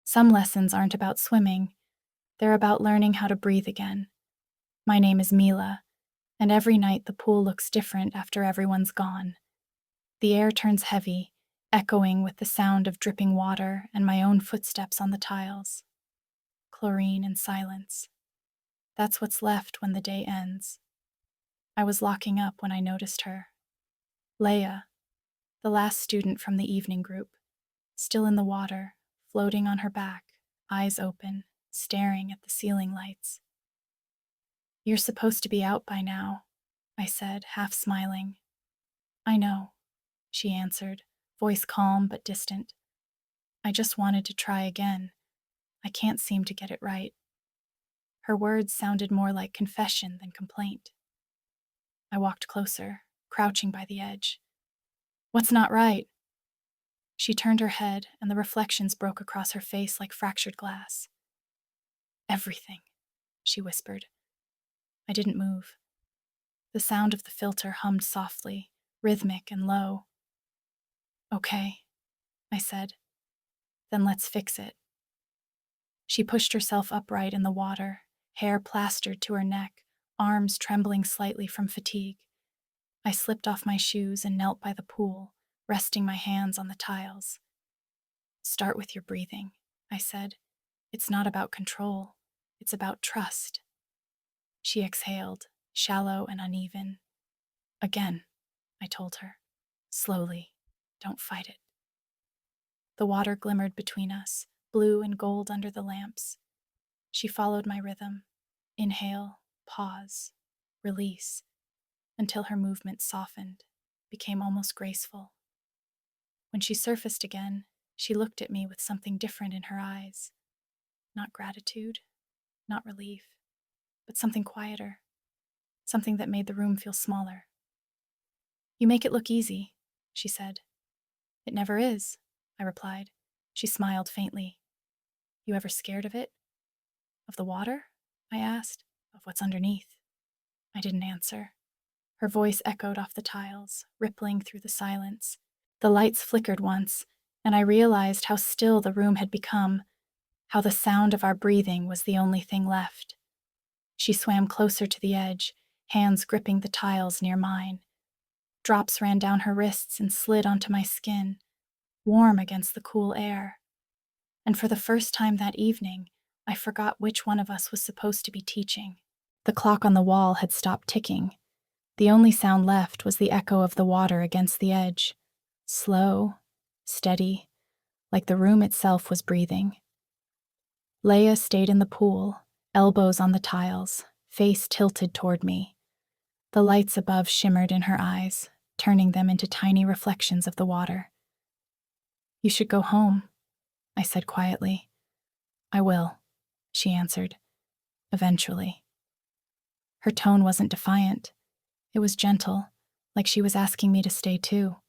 Some lessons aren't about swimming, they're about learning how to breathe again. My name is Mila, and every night the pool looks different after everyone's gone. The air turns heavy, echoing with the sound of dripping water and my own footsteps on the tiles. Chlorine and silence. That's what's left when the day ends. I was locking up when I noticed her. Leya, the last student from the evening group, still in the water, floating on her back, eyes open, staring at the ceiling lights. "You're supposed to be out by now," I said, half smiling. "I know," she answered, voice calm but distant. "I just wanted to try again. I can't seem to get it right." Her words sounded more like confession than complaint. I walked closer, crouching by the edge. "What's not right?" She turned her head, and the reflections broke across her face like fractured glass. "Everything," she whispered. I didn't move. The sound of the filter hummed softly, rhythmic and low. "Okay," I said. "Then let's fix it." She pushed herself upright in the water, hair plastered to her neck, arms trembling slightly from fatigue. I slipped off my shoes and knelt by the pool, resting my hands on the tiles. "Start with your breathing," I said. "It's not about control, it's about trust." She exhaled, shallow and uneven. "Again," I told her. "Slowly. Don't fight it." The water glimmered between us, blue and gold under the lamps. She followed my rhythm. Inhale, pause, release, until her movement softened, became almost graceful. When she surfaced again, she looked at me with something different in her eyes. Not gratitude, not relief, but something quieter, something that made the room feel smaller. "You make it look easy," she said. "It never is," I replied. She smiled faintly. "You ever scared of it? Of the water?" I asked. "Of what's underneath?" I didn't answer. Her voice echoed off the tiles, rippling through the silence. The lights flickered once, and I realized how still the room had become, how the sound of our breathing was the only thing left. She swam closer to the edge, hands gripping the tiles near mine. Drops ran down her wrists and slid onto my skin, warm against the cool air. And for the first time that evening, I forgot which one of us was supposed to be teaching. The clock on the wall had stopped ticking. The only sound left was the echo of the water against the edge. Slow, steady, like the room itself was breathing. Leya stayed in the pool, elbows on the tiles, face tilted toward me. The lights above shimmered in her eyes, turning them into tiny reflections of the water. "You should go home," I said quietly. "I will," she answered. "Eventually." Her tone wasn't defiant. It was gentle, like she was asking me to stay too.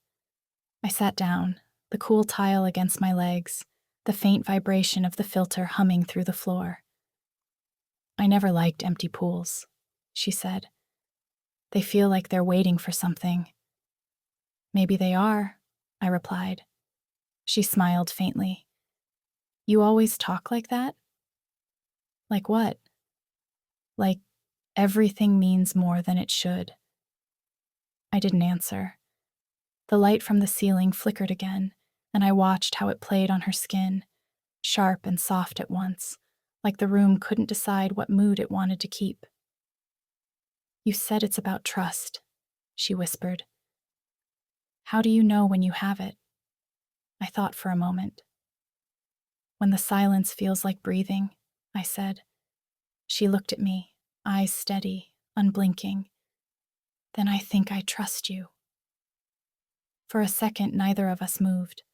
I sat down, the cool tile against my legs, the faint vibration of the filter humming through the floor. "I never liked empty pools," she said. "They feel like they're waiting for something." "Maybe they are," I replied. She smiled faintly. "You always talk like that?" "Like what?" "Like everything means more than it should." I didn't answer. The light from the ceiling flickered again, and I watched how it played on her skin, sharp and soft at once, like the room couldn't decide what mood it wanted to keep. "You said it's about trust," she whispered. "How do you know when you have it?" I thought for a moment. "When the silence feels like breathing," I said. She looked at me, eyes steady, unblinking. "Then I think I trust you." For a second, neither of us moved.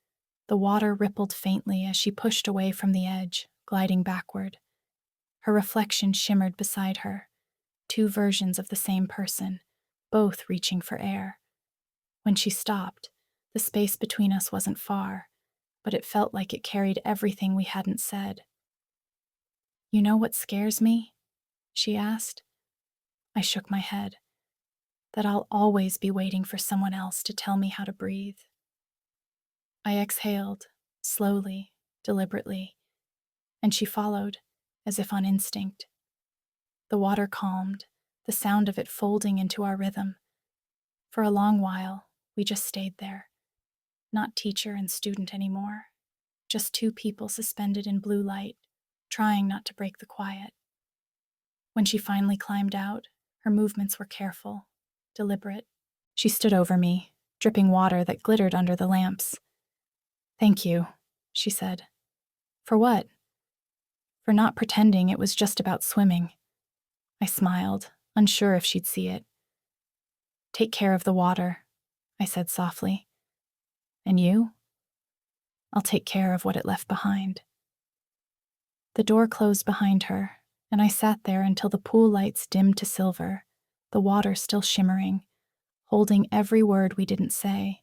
The water rippled faintly as she pushed away from the edge, gliding backward. Her reflection shimmered beside her, two versions of the same person, both reaching for air. When she stopped, the space between us wasn't far, but it felt like it carried everything we hadn't said. "You know what scares me?" she asked. I shook my head. "That I'll always be waiting for someone else to tell me how to breathe." I exhaled, slowly, deliberately, and she followed, as if on instinct. The water calmed, the sound of it folding into our rhythm. For a long while, we just stayed there. Not teacher and student anymore, just two people suspended in blue light, trying not to break the quiet. When she finally climbed out, her movements were careful, deliberate. She stood over me, dripping water that glittered under the lamps. "Thank you," she said. "For what?" "For not pretending it was just about swimming." I smiled, unsure if she'd see it. "Take care of the water," I said softly. "And you?" "I'll take care of what it left behind." The door closed behind her, and I sat there until the pool lights dimmed to silver, the water still shimmering, holding every word we didn't say.